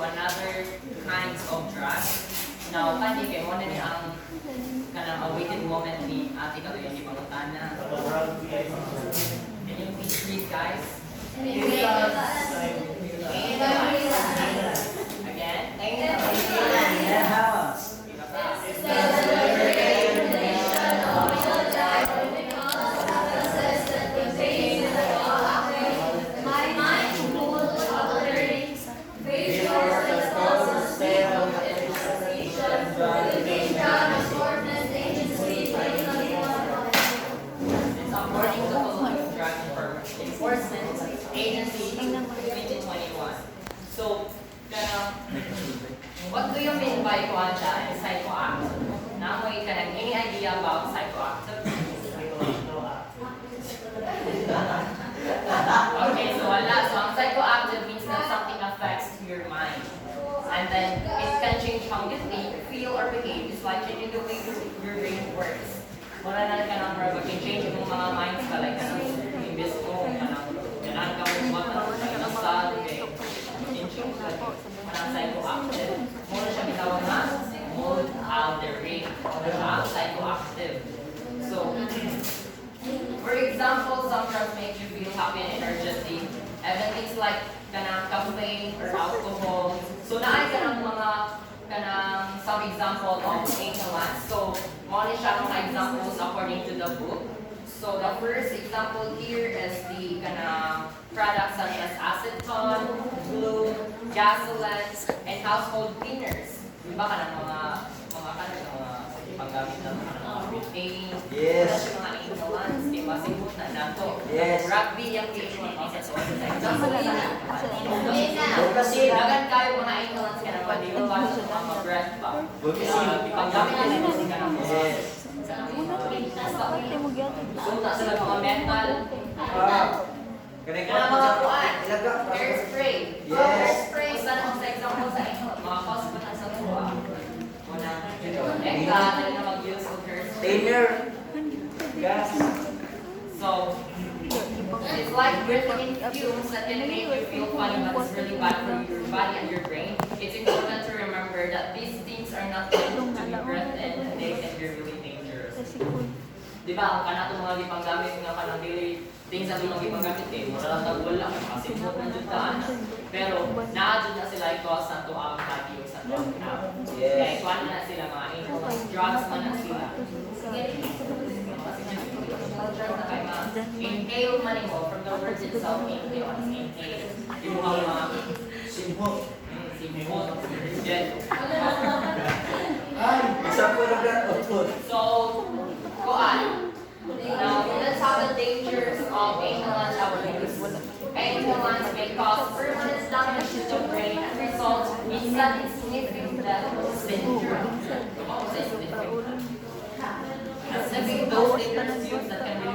another kinds of drugs. Now, kani kay mo na ni ang kanang awaited moment ni ate ka yung di pangutana. Can you please read, guys? Enforcement Agency 2021. So, what do you mean by psychoactive? Now, we can have any idea about psychoactive? Okay, so wala. So, ang psychoactive means that something affects your mind. And then, it can change how you think, feel, or behave. It's like changing the way your brain works. Wala na ka ng verb, change yung mga minds ka, like, imbes mo, kailangan ka mo mag-sad, change ka, psychoactive. Muna siya bitawag na, mood altering, psychoactive. So, for example, some drugs make you feel happy and energetic, even things like caffeine or alcohol. So, naay ka ng mga some example of stimulants. So, only siya mga examples according to the book. So, the first example here is the products such as acetone, glue, gasoline, and household cleaners. Diba ka ng mga panggamit ng mga butane. Yes. Kasi mga stimulants, diba? Simot na nato. Yes. Rugby yung cleaning process. Kasi dagan kayo mga stimulants ka ng pwede yung bago sa mga breath pa. Panggamit na nila ka ng mga sunta sila mga metal. Kaya mga kuan, hairspray. Hairspray, sana kung sa example sa inyo, mga hospital sa tuwa. Eka, dali na mag-use of hairspray. Tainer. Gas. So, it's like breathing in fumes that can make you feel funny, but it's really bad for your body and your brain. It's important to remember that these things are not meant to be breathed in, and they can be really dangerous. Di ba, ang kanatong mga gipanggamit nga kanang dili things na mga gipanggamit mura lang tagwal lang kasi mo na jud daan. Pero naadjud na sila i-cause sa to ang body o sa to ang kaya kuan na sila mga drugs man na sila. Inhale man mo from the words itself, inhale as inhale. Yung mga Simhot. simhot, jet. Ay, isa po na gano'n. So, kuan. Now, let's have the dangers of inhalants abuse. Inhalants may cause permanent damage to the brain and result in sudden sniffing death syndrome. Sniffing those dangerous fumes that can be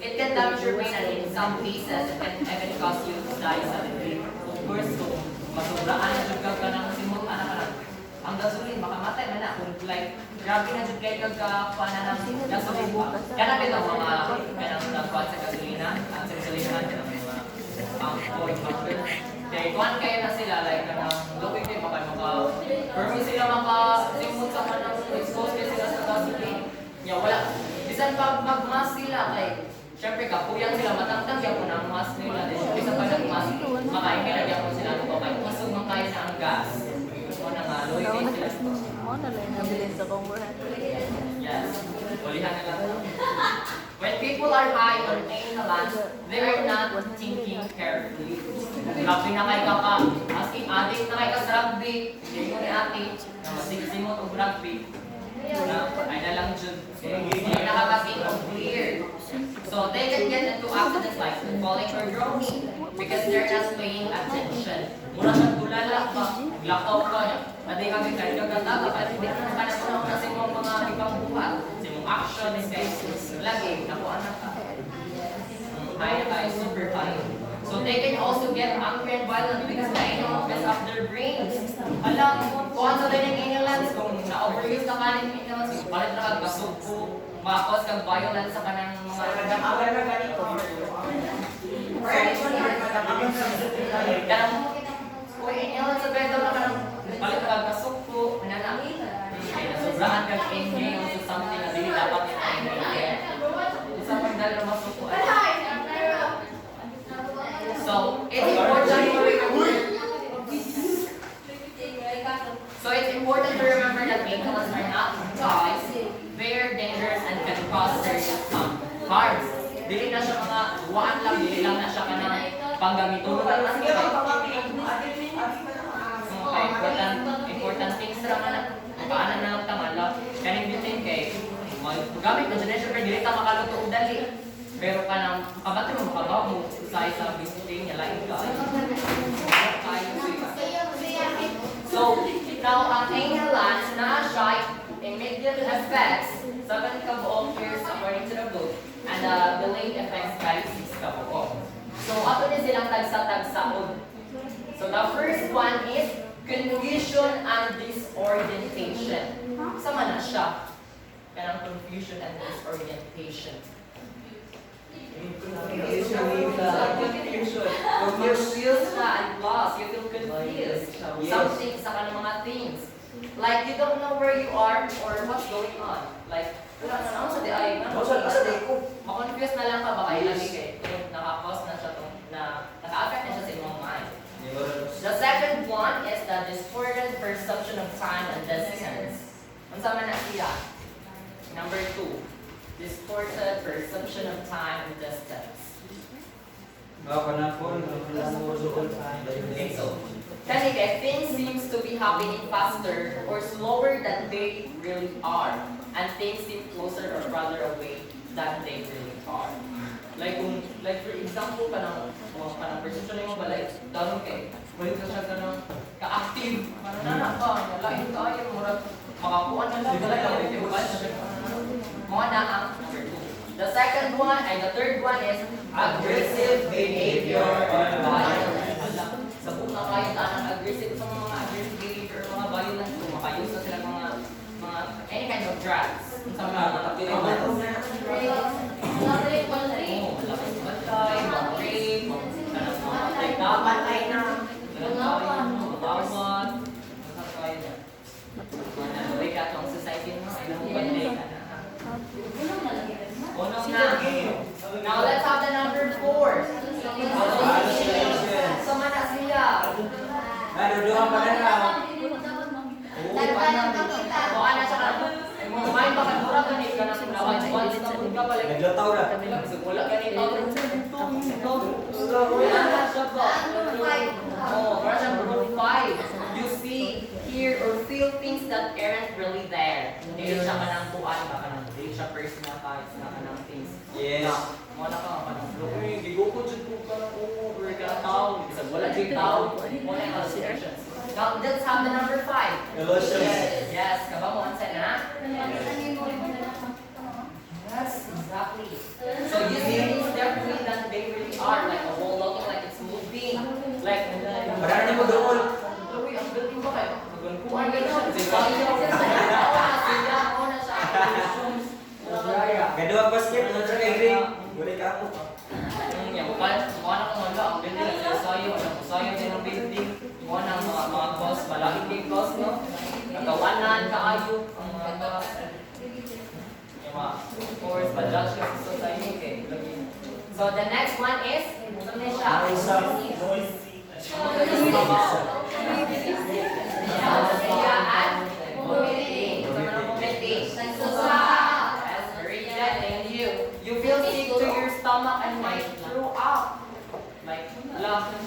it can damage your brain and in some cases it can even cause you to die suddenly. Of course, kung masubraan na juga ka ng simot, ang gasolin, makamatay man na. Kung like, grabe na juga kagkakuha na ng gasolin pa. Kaya natin ang mga nagkuhan sa gasolina, at sa gasolina natin ang mga point factor. Kaya ikuhan kayo na sila, like, looking din permit sila makasimot sa kanang expose kayo sila sa gasolin. Wala. Bisan pag mag-mask sila, like, syempre kapuyang sila, matangtang yan po na ang mask nila. Bisan pa nag-mask, makain kayo lagyan po sila ng kapay. Isog man kayo na ang gas. O na nga, loy kayo sila. Yes. Ulihan na lang. When people are high on inhalants, they are not thinking carefully. Grabe na kayo ka, as in addict na kayo sa rugby, hindi mo ni ate, na masigsimot o rugby. Ay na lang dyan. Hindi nakakasing of clear. So they can get into accidents like falling or drowning because they're not paying attention. Mura siyang tulala pa, lakaw ka niya. Pwede kami kayo nagkataga, pero hindi naman ka na kasi mga ibang buhat. Kasi mong action is guys, lagi, nakuha na ka. High na kayo, super high. So they can also get angry and violent because they know mess up their brains. Alam, kung ano din yung inhalants, kung na-overuse na kanin yung inhalants, palit na kag-basugpo, makakos kang violence sa kanang mga... Kanang, uy, inyo lang sa bedo na kanang, balik ka kasuko, manana. Kaya nasobrahan kang inyo sa something na dili dapat i-inyo. Isa pang dahil na masuko. So, it's important to remember. So it's important to remember that maintenance are not toys. They are dangerous and can cause serious harms. Dili na siya mga waan lang, dili lang na siya ka na panggamito. Okay, important things ra man paano na lang tamala. Kaning bitin kay gamit mo dili syempre dili ka makaluto og dali. Pero kanang kabati mo makabaw mo sa isa visiting niya lain ka. So, now ang anal lens na siya immediate effects 7 kabuok years according to the book and delayed effects by 6 kabuok. So, ato din silang tagsa-tagsaod. So, the first one is confusion and disorientation. Sama na siya. Kanang confusion and disorientation. You feel and lost. You feel confused. Something sa kanang mga things. Like you don't know where you are or what's going on. Like, wala na naman sa di ay na. Ma-confuse na lang ka baka ilagi kay. Naka-cause na siya na naka-affect na siya sa imong mind. The second one is the distorted perception of time and distance. Unsa man na siya? Number 2. Distorted perception of time and distance. Okay, so kani kay things seems to be happening faster or slower than they really are, and things seem closer or farther away than they really are. Like for example, kanang perception mo ba like daw kay balik ka siya kanang ka-active, kanang ka, lain kayo murag makakuha na lang like mga na ang number 2. The second one and the third one is aggressive behavior or violence. Sa buong na kayo tanang aggressive sa mga aggressive behavior or mga violence, makayos na sila mga any kind of drugs. Sa mga rape, now let's have the number 4. Sama na sila. Kuha na siya ka. Kumain ba ka mura ka ka na once na ka balik. Naglataw na. Wala ka ni tawag. Wala na siya ba? Oh, version 5. You see, hear, or feel things that aren't really there. Hindi siya ka ng buwan ba ka ng hindi siya personal types na ka ng things. Yes. Wala ka nga ng uy, gigo ko dyan po ka ng or ka ng tao. Kasi wala dyan tao. Wala yung hallucinations. Now, let's have the number 5. Illusions. Yes, kaba mo, ansa na? Yes, exactly. So you see things differently than they really are. Like a wall looking like it's moving. Like, Marami mo doon. uy, ang building ba kayo? Magandang siya. Siya na siya. Kedua basket, nanti kay green. Boleh ka ako. Mukha na kung wala, ang building na sayo din ang building. Mukha na ang mga cost, malaki kay cost, no? Nagawanan, kaayo, ang mga cost. Yung mga course, pa-judge ka sa society, okay? So the next one is, ano na siya? You feel sick to your stomach and might throw up. Like,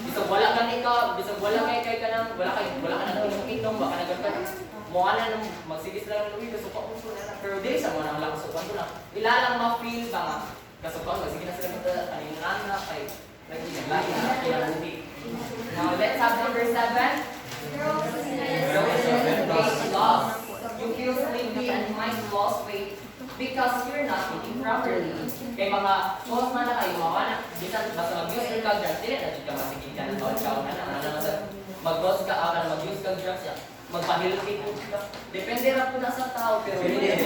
bisag wala ka nito, bisag wala kay ka nang, wala ka nang inom, baka nagagkat. Mukha na nung magsigis lang ng uwi, kasukan ko na. Pero di sa mga nang kasukan ko lang. Ilalang ma-feel ba nga, kasukan, magsige na sila nito, kanina na, kay, lagi na, kinabuhi. Now, let's have number 7. Weight loss. You feel sleepy and might lose weight because you're not eating properly. Kay mga cause man na kayo, mga na, bisan basta mag-use ka drugs, hindi na ka masigil ka ng taon na mag-use ka, mag-use ka drugs, magpahilpi ko ka. Depende na po na sa tao, pero Depende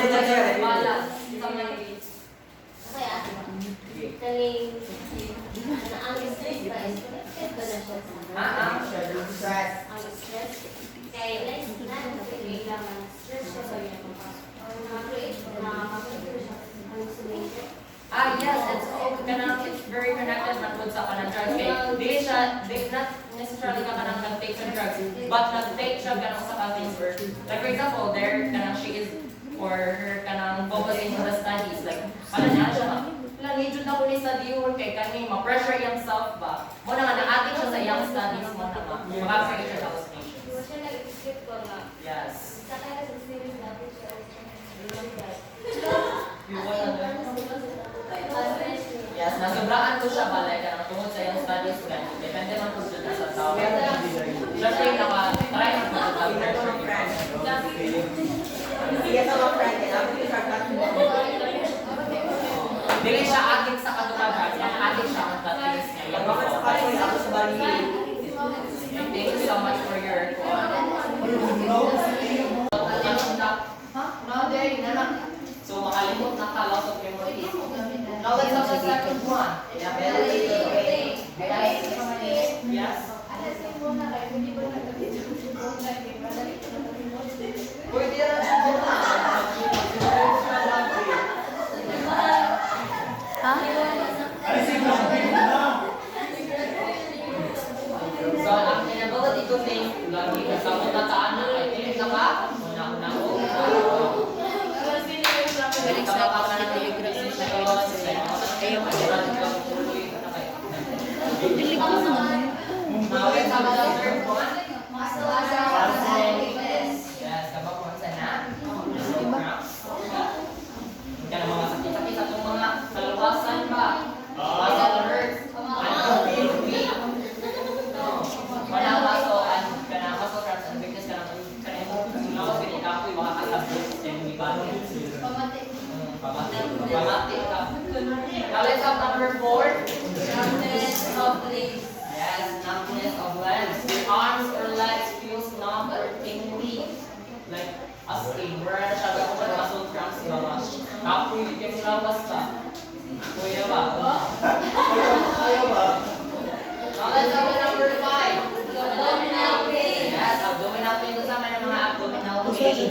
na siya. Isang nang Kaya, taling, ang Ah, Stress. Ang stress. Kaya less na kailangan stress siya sa iyo nakaka-create siya hallucination. yes, it's very connected na po sa kanang drugs. They not necessarily ka kanang nag-take sa drugs, but nag-take siya kanang sa things where, like for example, there kanang she is, or her kanang focusing on the studies, like, parang na siya, need na ko ni study work kay kani, ma-pressure yung self ba? Mo na nga, na-ating siya sa young studies mo na nga, makaka-create siya hallucinations. Di ba siya nag-skip ko na? Yes. Sa kaya sa series natin siya. You wanna Yes, nasobraan ko siya balay ka nang tungod sa iyong studies ka. Depende man po dyan sa tao. Siyempre, try mo po sa pressure. Iya sama friend, aku bisa Dili siya adik sa katulagan, adik siya ang tatis niya. Yang banget sekali aku sebalik. Thank you so much for your So, makalimot na ka, loss of memory. Now, let's have the second one. Yes? Pwede na So, ang inability to think, lagi kasama na taan na kay Tilit na ka, una-una ko. Now, let's have the third one. Yes, kapag kung saan na. Kaya ng mga sakit-sakit sa itong mga kaluwasan ba? Muscle hurts. Ano, feel weak. Wala muscle, kana muscle cramps and weakness ka ng lawas ka ni kapoy, makakasabot sa iyong ibang. Pamati ka. Now let's have number 4. Numbness of legs. Yes, numbness of legs. Your arms or legs feels numb or tingly. Like as in, where na siya gawin muscle cramps ba ba? Kapoy, yung lawas ka. Kuya ba? Ayo ba? Now let's have number 5. Abdominal pain. Yes, abdominal pain. Ito sa mga abdominal pain.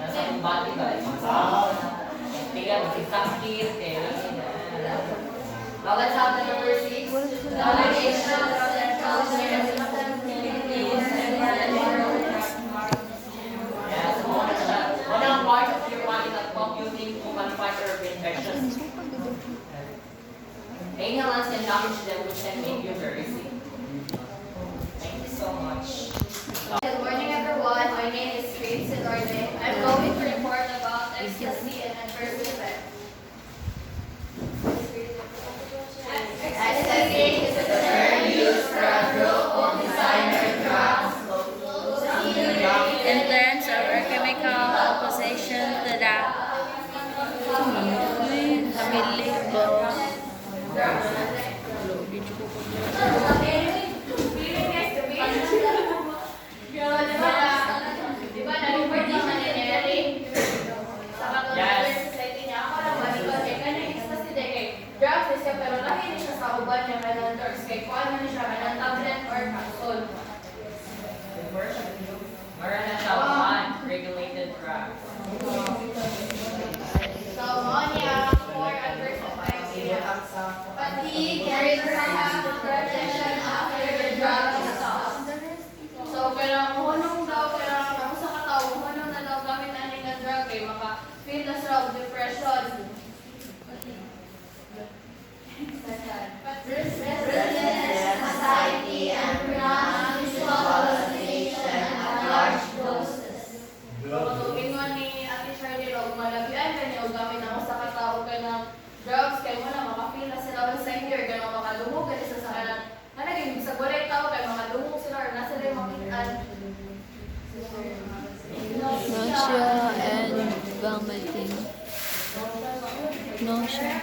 Nasa yung body ba? Tingnan, magsisakit. Now let's have the number 6. Domination of central nervous system. Yes, one ang part of your body that computing to fight or infections. Inhalants can damage them, which can make you very sick. Thank you so much. Good morning, everyone. My name is Grace Silorde. I'm going to report about ecstasy and adverse effects. Ecstasy is a term used for a group of designer drugs in terms of our chemical opposition to the Marana siya, regulated drugs. So, ammonia for adverse effects. Fatigue can have protection after the drug is stopped. So, kailangan hunong daw, kailangan ako sa katao, hunong na daw gamit na ng drug ay maka-feel na sa depression. Restlessness, anxiety, and non-visual hallucination at large doses. Ingon ni Ate Shirley og malagyan kanya og gamit na sa katao kay ng drugs kay mo na makafeel na sila sa center kay makadungog kay sa kanan. Naging sa golay tao kay makadungog sila or nasa sila makitaan. nausea and vomiting. Nausea.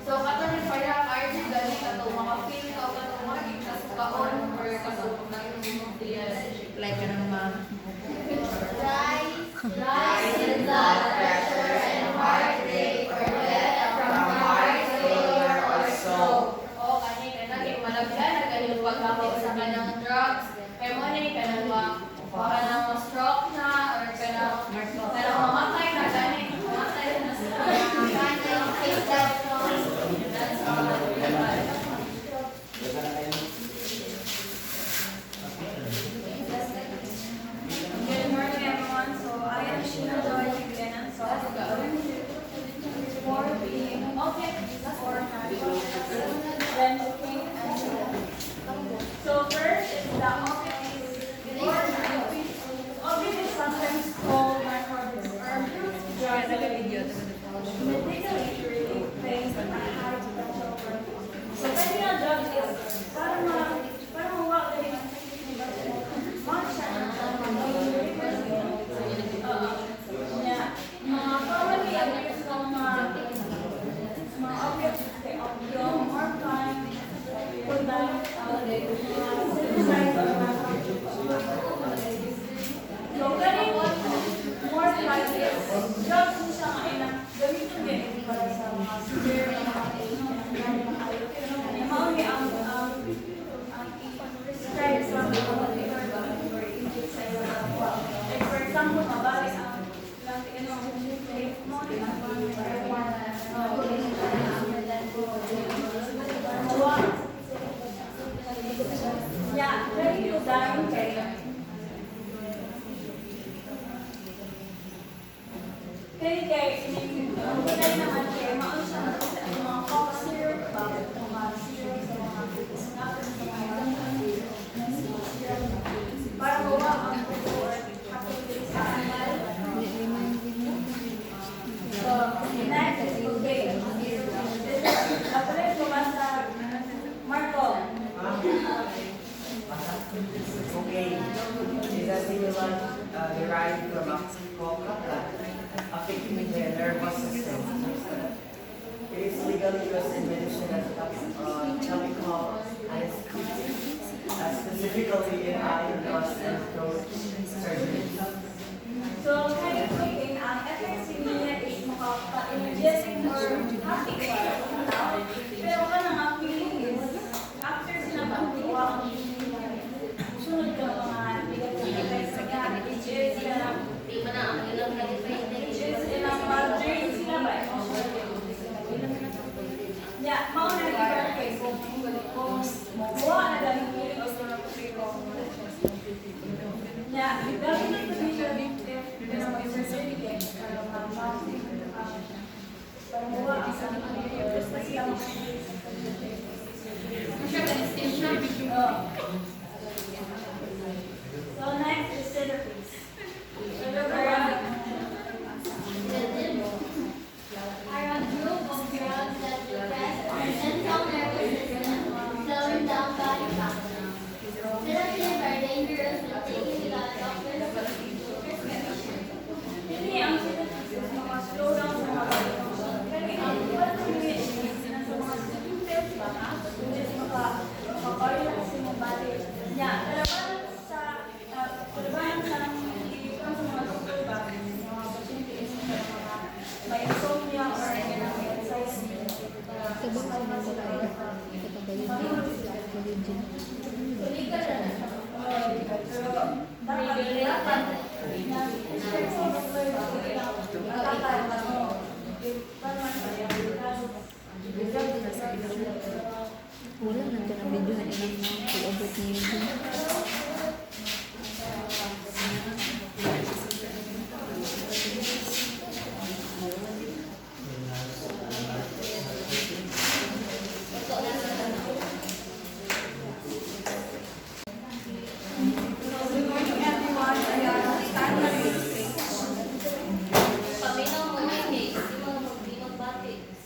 So kato ni Fire Card gani kato makafeel ka o kato maging kasukaon or kasubok na Like kanang rise in blood pressure and heart rate or death from heart failure or stroke. O kani kay naging malagyan na gani pag drugs, kaya mo na ka na ma-stroke na, or ka na mamatay na, gani, mamatay na Good morning, everyone. So I am Sheena Joy Liganan. So for being for then okay and so first is the opiate is sometimes called narcotics or drugs that medically really things that high potential for. So taking a drug is para mawala din ang mga commonly abused ng mga objects kay opium or crime, kundan, suicide or so, galing more likely is drugs mo siya nga ilang gamitin din para sa mga severe na mga mauni ang i-prescribe sa mga liver or intake sa iyo. Like for example, mabalik ang yeah, ready to die, okay. Kaya naman kayo, maon siya mga cough syrup, mga syrup sa mga snapper sa mga syrup para mawa ang or hakot sa animal. So, next is okay. Apalagi basta Marco. Okay. Is a stimulant derived from a coca plant affecting the nervous system. It is legally used in medicine as a topical anesthetic, specifically in eye, nose, and throat surgery. So, kahit cocaine, ang effects niya is makaka-energetic or happy ka. Pero ka na nga feeling is, after sila pagkuha ang sunod ka mga negative effects niya, which is ilang drain sila ba? Yeah, mauna na kay kung makuha na dahil feeling of the yeah, dahil na para mawa ang sa basta siya so next is centerpiece. are a group of drugs that depress our central nervous system, slowing down body function. Sedatives are dangerous when taken without a doctor's prescription. Hindi ang sedatives mga slow down sa mga body function. Kaya ang what we is sa mga symptoms ba which is maka-relax sa mga body. Yeah, kalabahan sa ikan sa mga doktor ba mga pasyente is mga may insomnia or anxiety. Wala na ito na videohan ilang mga pag-abot niya.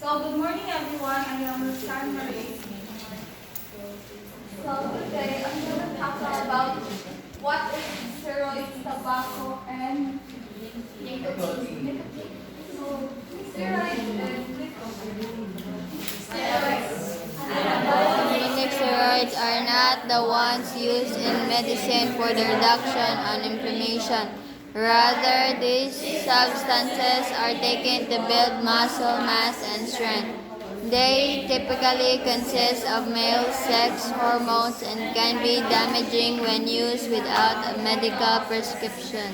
So, good morning everyone. I am Stan Marie. So today I'm going to talk about what is steroids, tobacco, and nicotine. So steroids and Synthetic steroids are not the ones used in medicine for the reduction of inflammation. Rather, these substances are taken to build muscle mass and strength. They typically consist of male sex hormones and can be damaging when used without a medical prescription.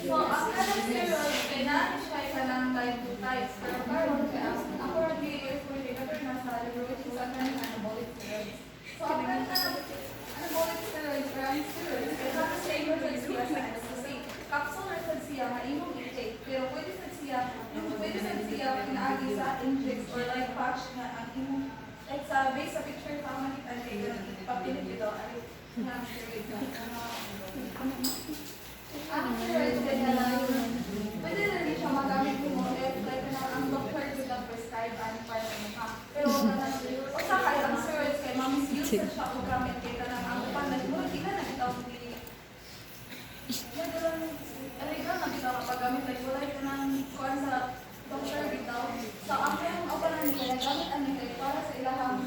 So, ang kanang steroids, kaya na siya ka ng like 2 types. Pero karon kaya, ako rin yung nasa liver, which is ang kanang anabolic steroids. So, ang kanang anabolic steroids, or ang steroids, kaya sa flavor sa siya sa ecstasy. Capsule or sa siya, maimong i-take. Pero pwede sa siya, pinaagi sa injects or like patch na ang imong, like sa base sa picture, pa makita kayo, papilit ito, ay, na steroids na. Ang steroids kaya lang yun, pwede na rin siya magamit mo if like ang doctor would have prescribed and para sa mukha. Pero o sa kaya ang steroids kay ma-misuse na siya o gamit kaya ka ang upan na mo, hindi ka na itaw hindi. Ano na bitaw paggamit like wala ka nang kuhan sa doctor bitaw. So ang kaya upan na nila gamit ang nila para sa ilahang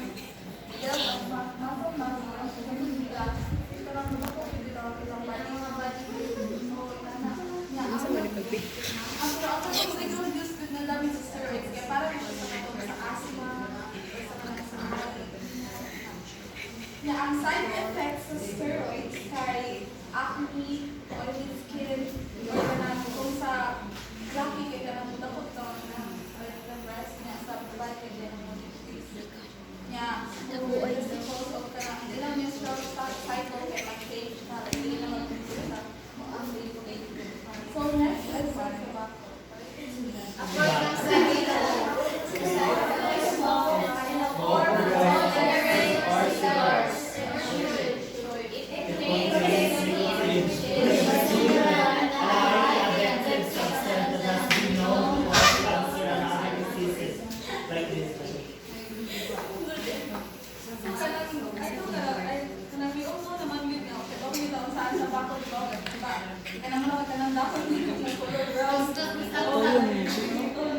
ang side effects sa steroids kay acne, oily skin, or kanang kung sa laki kay kanang dakot ka na breast niya sa blood kay din mo decrease. Yeah, because of kanang ilang menstrual cycle kay mag-change na like hindi na mag-decrease sa ang day-to-day. So next, let's talk about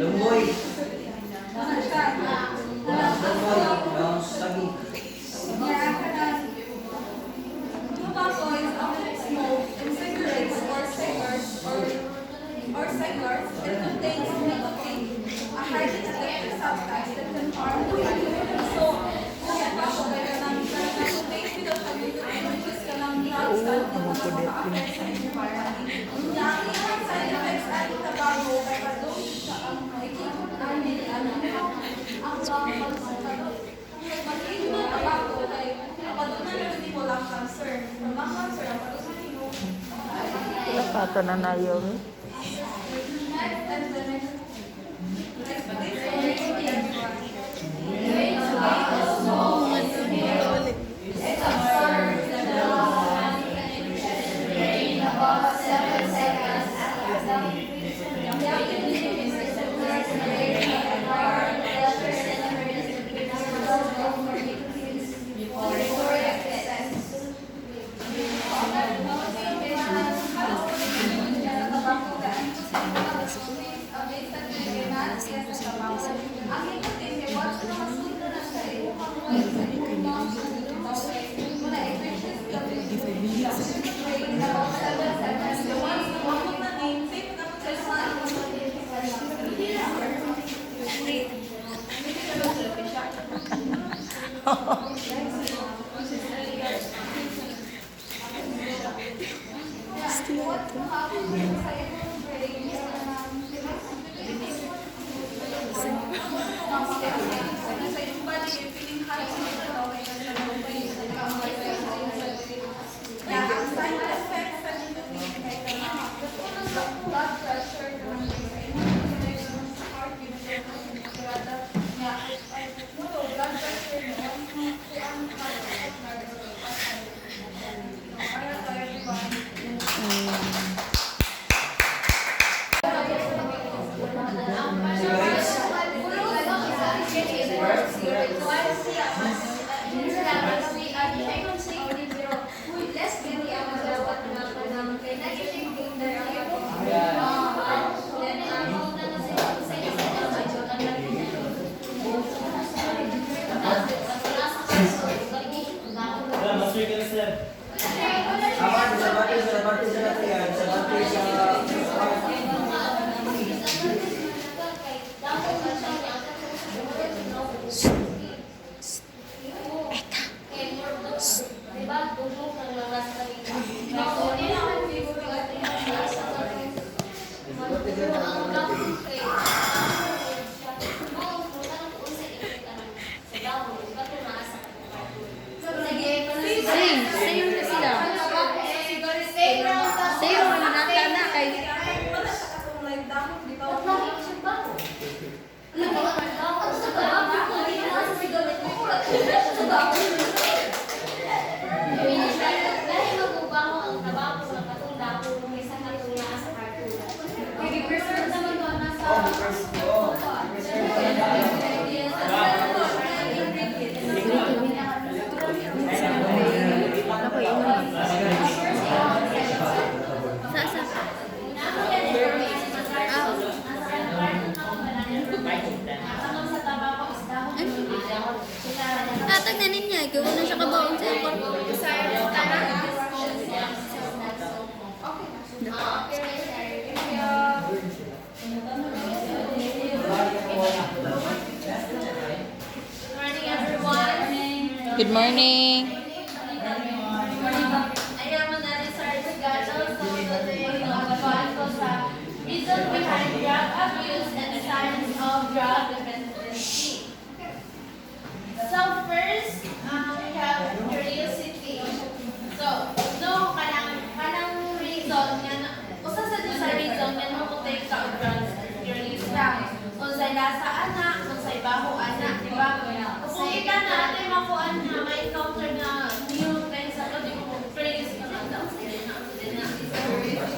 Lumboy. Or cigars, it contains nicotine, a highly addictive substance that can harm the body. So, kung bago kaya nang contains nito sa nicotine, which is kanang drugs that makaka-affect sa environment. Ang ilang side effects at tabago kay kadungis sa ang ikot mag-inom ng tabago kay kapadunan na hindi mo lang cancer. Ang lung cancer, ang padunan mo. Napata na na yun. Dapat Diba? Tugtog ng mga salita. Sing, sing na sila. Sayo, nata na kay... Wala siya katong like damo, di ba? Ako yun. Sa? Tatag na ninyo, ikaw na siya kabaong sa airport. Morning, everyone. Good morning. Ayan mo na rin sa Regalos. So today, nagpapaan ko sa reason behind drug abuse and the science of drug dependency. So first, we have curiosity. So, no, kanang reason nga na, usa sa reason nga na mo take ka og drugs, curious ka. Unsay lasa ana, unsay baho ana, di ba? Kung ika na ate makuan na may encounter na new things sa di mo curious ka na daw sa na.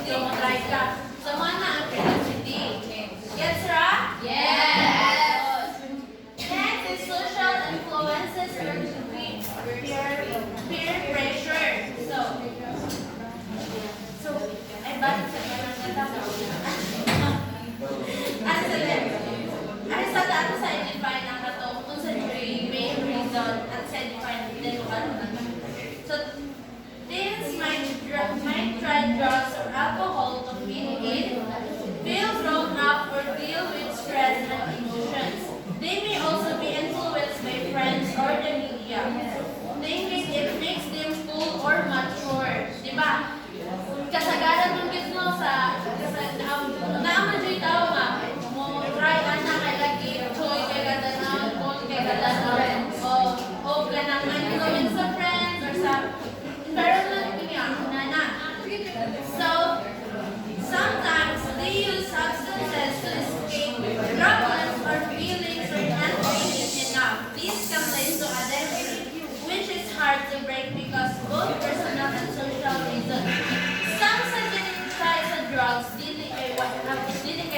Di mo try ka. So mana ang curiosity. Gets ra? Yes. Next is social influences or peer pressure. So ay bakit sa parang ay sa dato sa identify ng katong kung sa main reason at sa identify din mo so teens might try drugs or alcohol to feel grown up or deal with stress and emotions. They may also be influenced by friends or the media, thinking it makes them cool or mature. Diba? Kasagaran ng gitno sa naamadyo'y tao nga, mo try na kay lagi, joy kay gadanaw, cool kay gadanaw, o ganang influence sa friends or sa environment niya, nana. So, sometimes they use substances to escape problems or feelings or not feeling enough. This can lead to addiction, which is hard to break because both personal and social reasons. Some sa try sa drugs, dili kay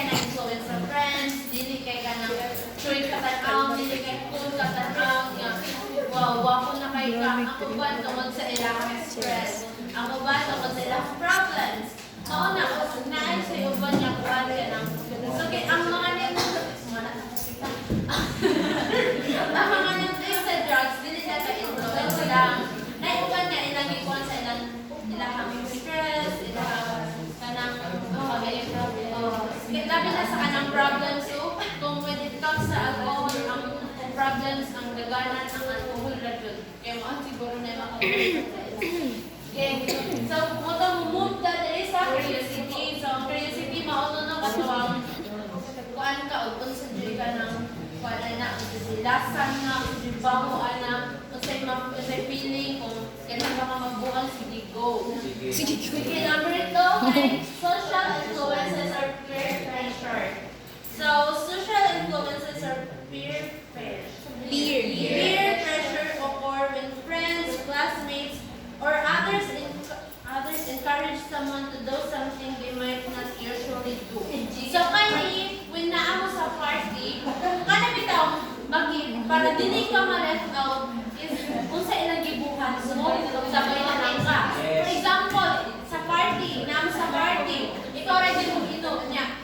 na-influence sa friends, dili kay ka na choy katanaw, dili kay cool katanaw, nga, wow, wako na kay ka, ako ba tungod sa ilang stress, ako ba tungod sa ilang problems, oo na, naay sa uban niya kuwan ka ng, so ang mga nito, ang mga nito sa drugs, dili na ka-influence lang, naiuban niya ilang ikuan sa ilang stress, kanang labi na sa kanang problems. So, kung when it comes sa alcohol, ang problems, ang daganan, ang alcohol na yun. Kaya mo, siguro na yung okay. So, move na dali sa curiosity. So, ang curiosity, mauto na katuwang kuan ka, o kung sa diri ka ng kuan na, lasan na, baho na, kung feeling, kung kailan ka magbuhan, sige, go. Okay, number 2, social influences or peer pressure. So, social influences or peer pressure. Peer pressure occur when friends, classmates, or others encourage someone to do something they might not usually do. So, kani, when naamo sa party, kana bitaw, para dili ka ma-left out, is kung sa ilang gibuhan, sabay na lang ka. For example, sa party, naamo sa party, ikaw rin din mong ito, niya.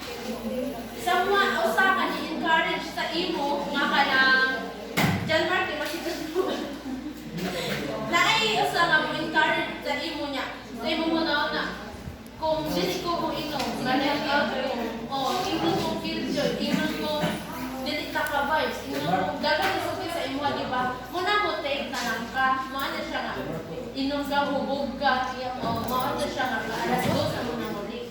Sa mga usakan, i-encourage sa imo, nga ka ng, John Martin, makikita mo. Naay-usa nga mo encourage sa imo niya. Sa imo mo na, kung dili ko mo ito, ma-left out ko, imo mo feel joy, imo mo, dili ka ka vibes, imo mo, dagat sa inom ka, hubog ka, mao na siya nga alas 2 sa muna muli.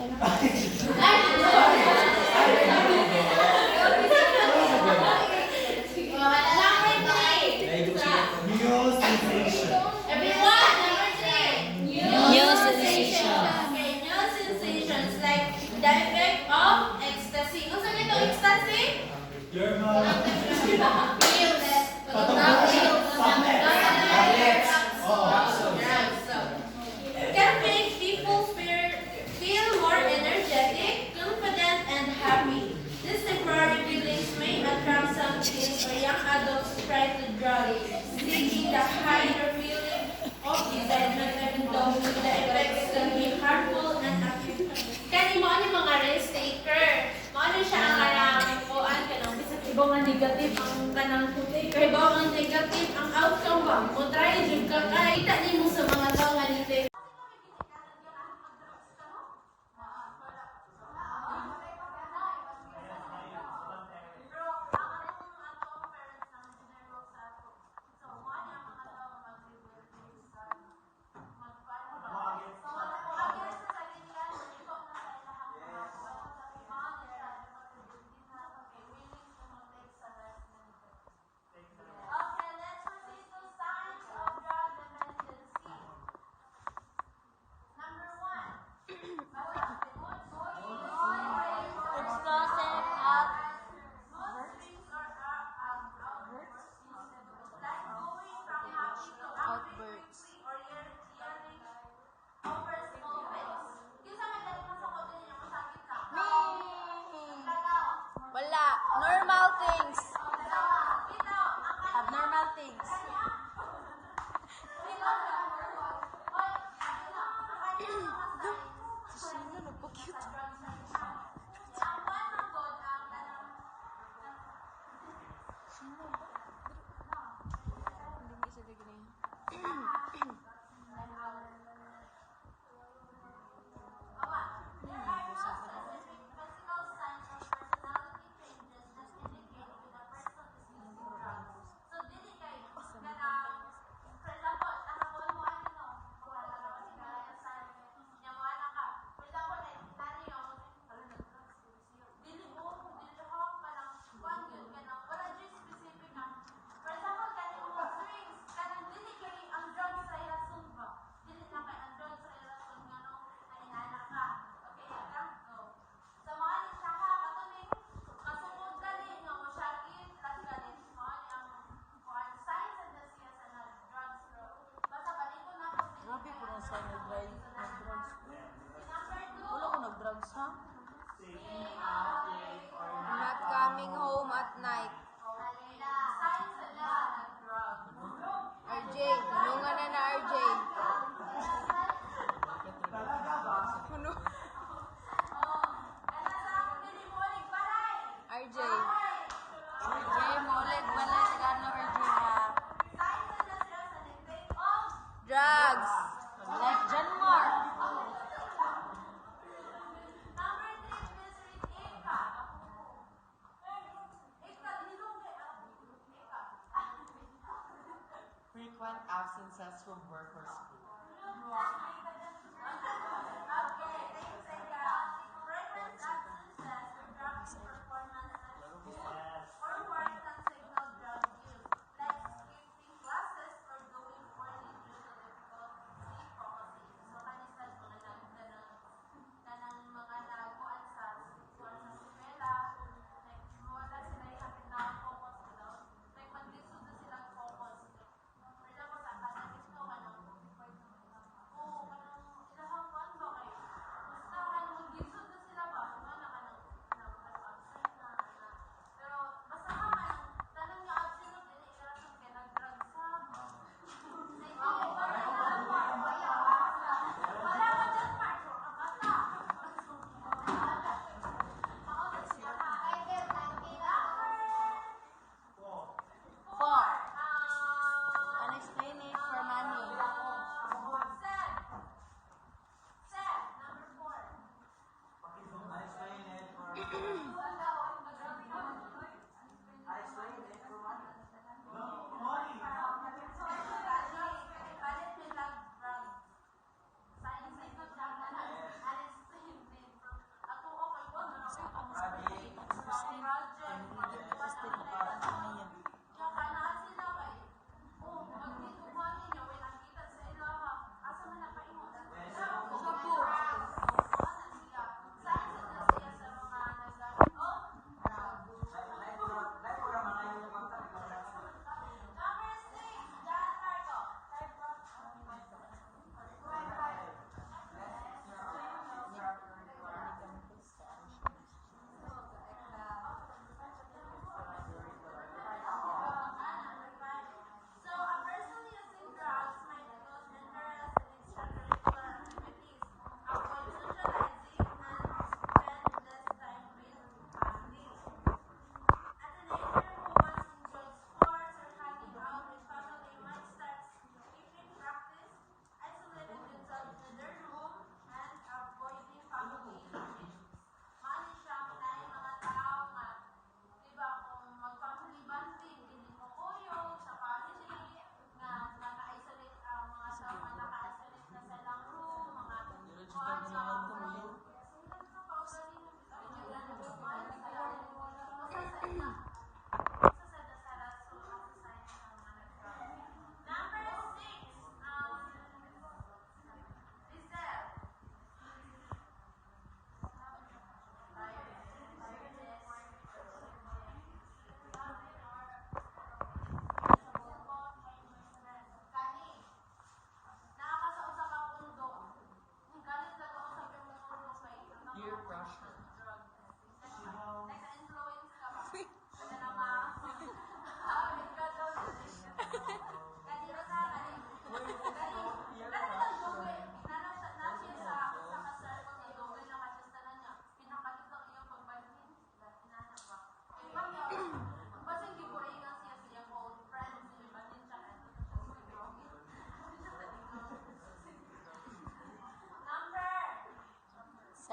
New sensation. Everyone, number 3. New sensation. Okay, new sensations like the effect of ecstasy. Kung saan ito ecstasy? Can make people feel more energetic, confident, and happy. These temporary feelings may attract some kids or young adults to try to drug, seeking the higher feeling of excitement, even though the effects can be harmful and acute. Kani mo ano yung mga risk taker? Mo ano siya ang karang kuan kanang bisag ibang nga negative ang kanang taker. Ibang ang negative ang outcome ba? Mo try jud ka kay kita nimo sa mga tao nga dito. Wala. Normal things. Abnormal things. Not coming home at night. RJ, tulungan na RJ. Ano? RJ. RJ, maulit balay sa gano RJ ha. Drugs. Like John Mark. Frequent absences from work or school.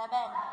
11.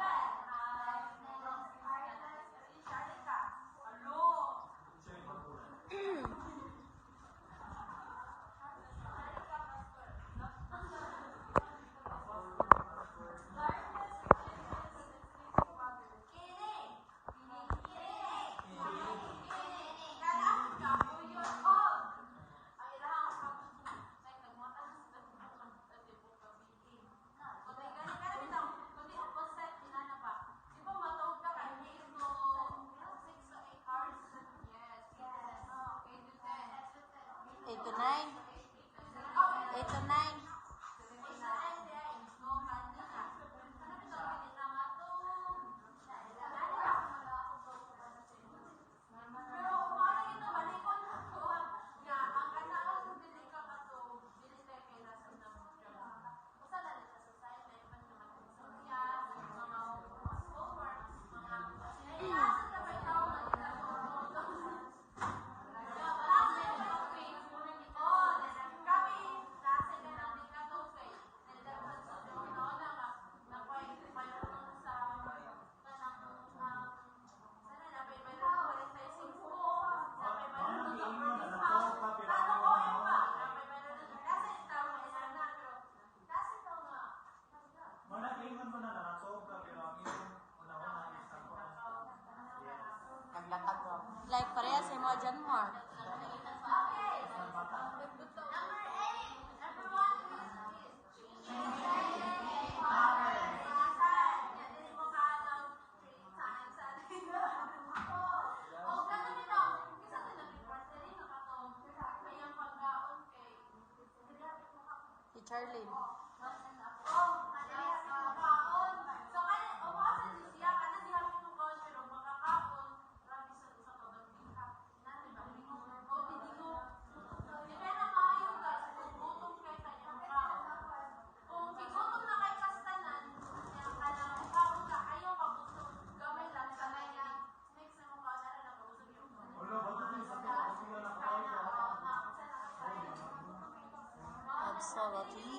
Eight to nine. 8 to 9. Naglatag ko. Like parehas sa mga dyan mo. Si Charlene. Absolutely.